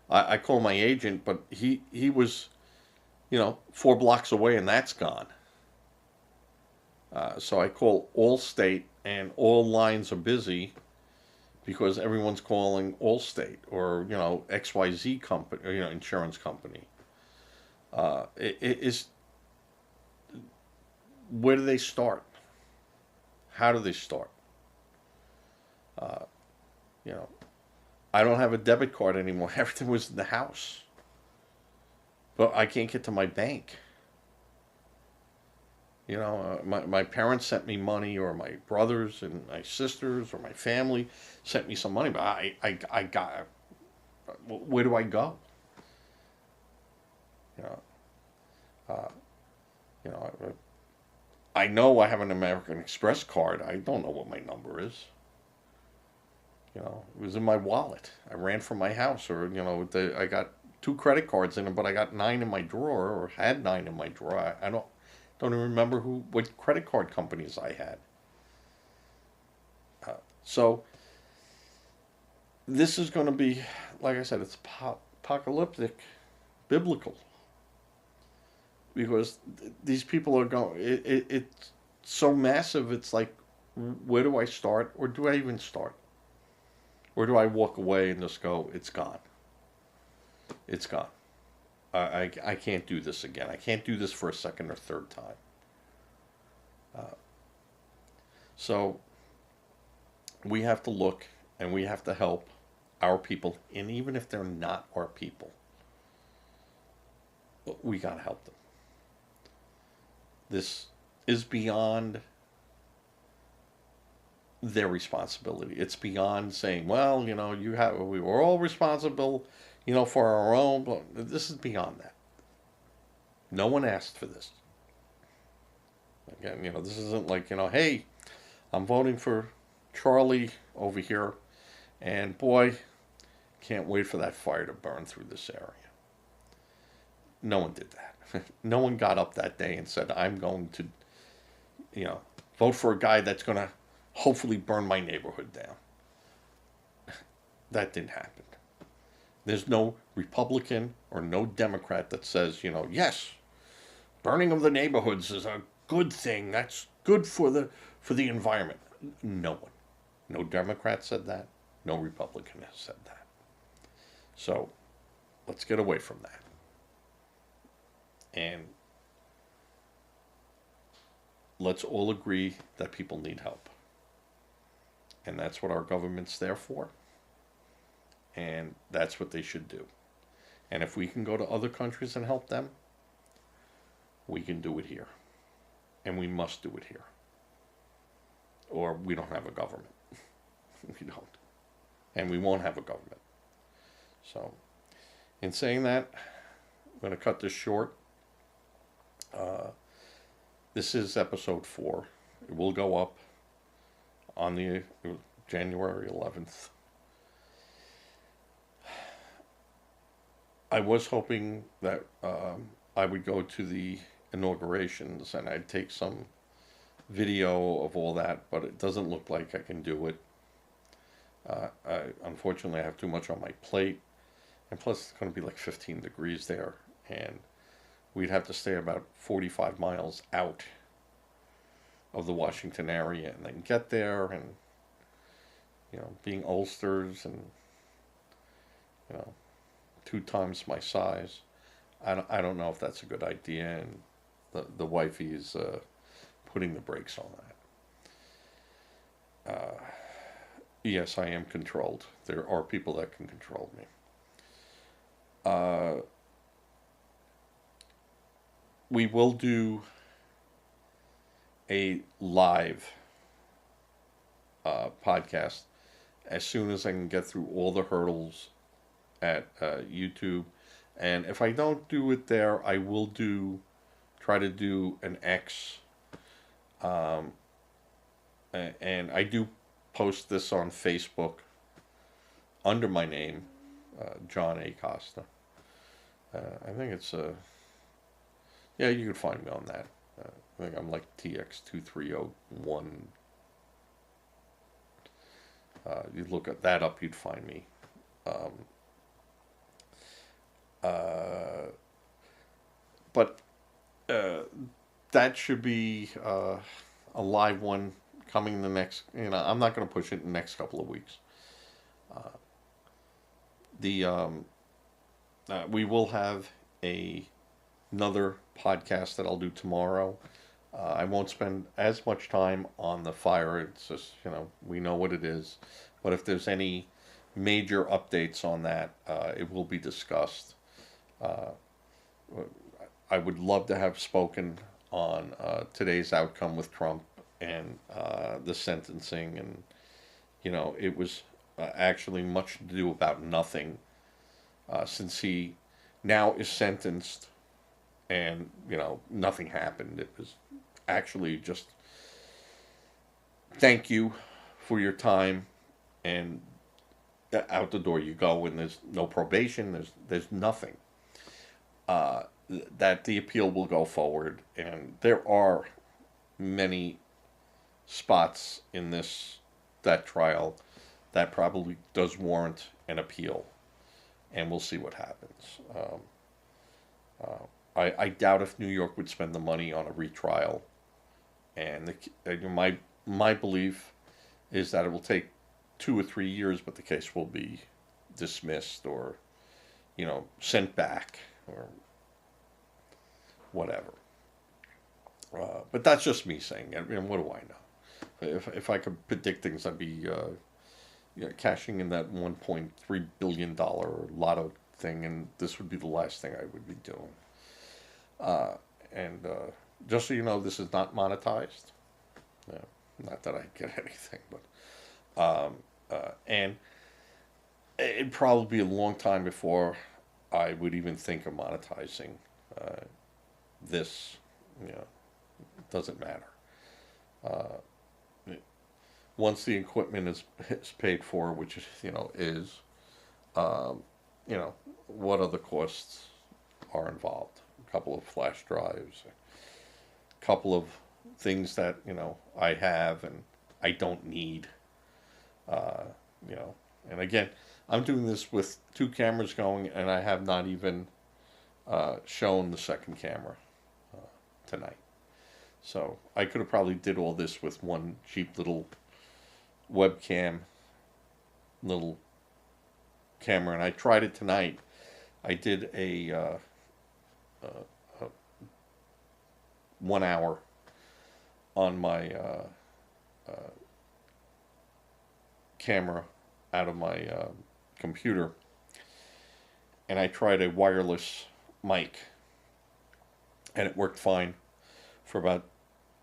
I call my agent, but he was, 4 blocks away, and that's gone. So I call Allstate, and all lines are busy because everyone's calling Allstate or, XYZ company, or, insurance company. It's, where do they start? How do they start? I don't have a debit card anymore. Everything was in the house. But I can't get to my bank. My parents sent me money, or my brothers and my sisters or my family sent me some money, but I got, where do I go? I know I have an American Express card. I don't know what my number is. It was in my wallet. I ran from my house, or I got 2 credit cards in it, but I got 9 in my drawer, or had 9 in my drawer. I don't even remember what credit card companies I had. So this is going to be, like I said, it's apocalyptic, biblical, because these people are going. It's so massive. It's like, where do I start, or do I even start? Or do I walk away and just go, it's gone? It's gone. I can't do this again. I can't do this for a second or third time. So we have to look, and we have to help our people, and even if they're not our people, we got to help them. This is beyond their responsibility. It's beyond saying, well, we were all responsible, for our own. But this is beyond that. No one asked for this. Again, this isn't like, hey, I'm voting for Charlie over here, And boy, can't wait for that fire to burn through this area. No one did that. No one got up that day and said, I'm going to, vote for a guy that's going to hopefully burn my neighborhood down. That didn't happen. There's no Republican or no Democrat that says, yes, burning of the neighborhoods is a good thing. That's good for the environment. No one. No Democrat said that. No Republican has said that. So let's get away from that. And let's all agree that people need help. And that's what our government's there for. And that's what they should do. And if we can go to other countries and help them, we can do it here. And we must do it here. Or we don't have a government. We don't. And we won't have a government. So, in saying that, I'm going to cut this short. This is episode 4. It will go up on the January 11th. I was hoping that I would go to the inaugurations and I'd take some video of all that, but it doesn't look like I can do it. Unfortunately, I have too much on my plate, and plus it's going to be like 15 degrees there, and we'd have to stay about 45 miles out of the Washington area and then get there, and being Ulsters and 2 times my size, I don't know if that's a good idea, and the wifey is putting the brakes on that. Yes, I am controlled. There are people that can control me. We will do a live podcast as soon as I can get through all the hurdles at YouTube. And if I don't do it there, I will try to do an X. And I do post this on Facebook under my name, John A. Costa. I think it's yeah, you can find me on that. I think I'm like TX2301. You look at that up, you'd find me. But that should be a live one coming in the next, I'm not going to push it in the next couple of weeks. We will have another podcast that I'll do tomorrow. I won't spend as much time on the fire. It's just, we know what it is. But if there's any major updates on that, it will be discussed. I would love to have spoken on today's outcome with Trump and the sentencing. And, it was actually much to do about nothing since he now is sentenced and, nothing happened. It was actually just thank you for your time, and out the door you go, and there's no probation, there's nothing. That the appeal will go forward, and there are many spots in that trial that probably does warrant an appeal, and we'll see what happens. I doubt if New York would spend the money on a retrial, and my belief is that it will take 2 or 3 years, but the case will be dismissed or, sent back or whatever. But that's just me saying. What do I know? If I could predict things, I'd be cashing in that $1.3 billion lotto thing, and this would be the last thing I would be doing. And just so you know, this is not monetized. Not that I get anything, but and it'd probably be a long time before I would even think of monetizing this. It doesn't matter. once the equipment is paid for, which is, um, you know, what other costs are involved? A couple of flash drives, a couple of things that I have and I don't need. Uh, you know, and again, I'm doing this with two cameras going, and I have not even shown the second camera tonight. So I could have probably did all this with one cheap little webcam, little camera, and I tried it tonight. I did a 1 hour on my camera out of my computer, and I tried a wireless mic, and it worked fine for about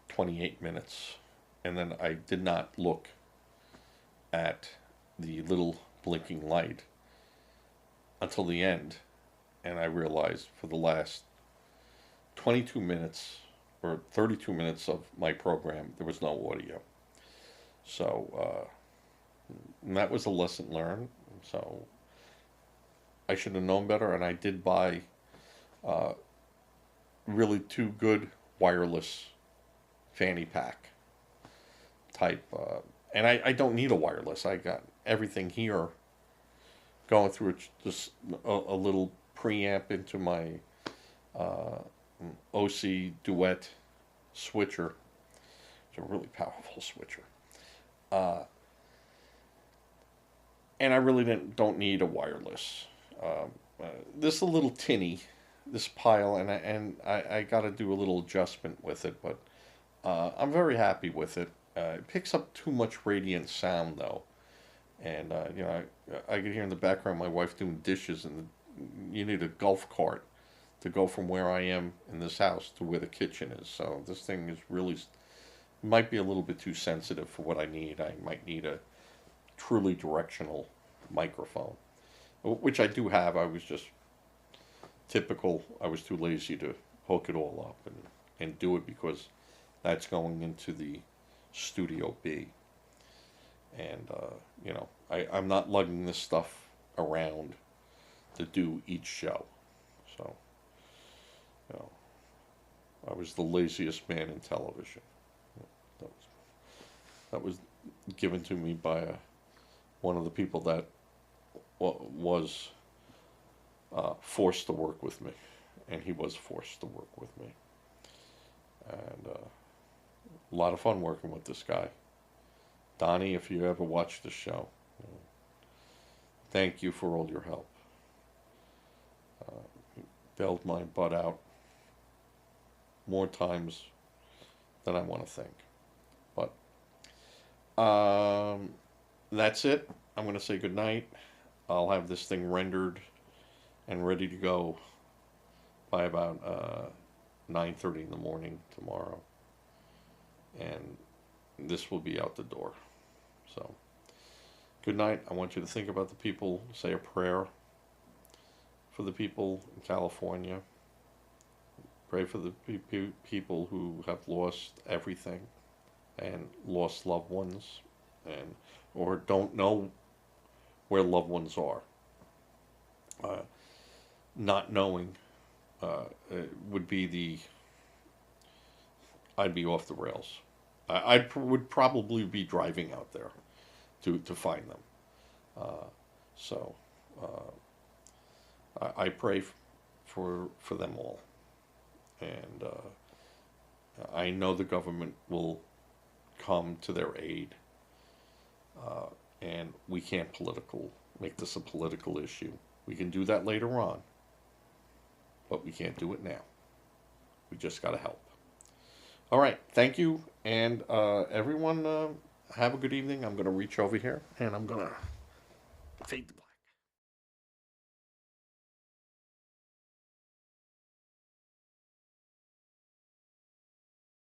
28 minutes. And then I did not look at the little blinking light until the end, and I realized for the last 22 minutes or 32 minutes of my program there was no audio. So that was a lesson learned. So I should have known better, and I did buy really two good wireless fanny pack type, and I don't need a wireless. I got everything here going through just a little preamp into my OC Duet switcher. It's a really powerful switcher, and I really don't need a wireless. This is a little tinny, this pile, and I got to do a little adjustment with it, but I'm very happy with it. It picks up too much radiant sound though, and I can hear in the background my wife doing dishes, and you need a golf cart to go from where I am in this house to where the kitchen is. So this thing is really, might be a little bit too sensitive for what I need. I might need a truly directional microphone, which I do have. I was just typical. I was too lazy to hook it all up and do it, because that's going into the Studio B. And, I'm not lugging this stuff around to do each show. So, I was the laziest man in television. That was given to me by one of the people that was forced to work with me. And he was forced to work with me. And a lot of fun working with this guy. Donnie, if you ever watch the show, thank you for all your help. Bailed my butt out more times than I want to think. But that's it. I'm going to say goodnight. I'll have this thing rendered and ready to go by about 9:30 in the morning tomorrow. And this will be out the door. So, good night. I want you to think about the people, say a prayer for the people in California. Pray for the people who have lost everything and lost loved ones, and or don't know where loved ones are. Not knowing would be I'd be off the rails. I would probably be driving out there to find them. So I pray for them all, and I know the government will come to their aid, and we can't make this a political issue. We can do that later on, but we can't do it now. We just got to help. All right, thank you, and everyone have a good evening. I'm going to reach over here, and I'm going to fade the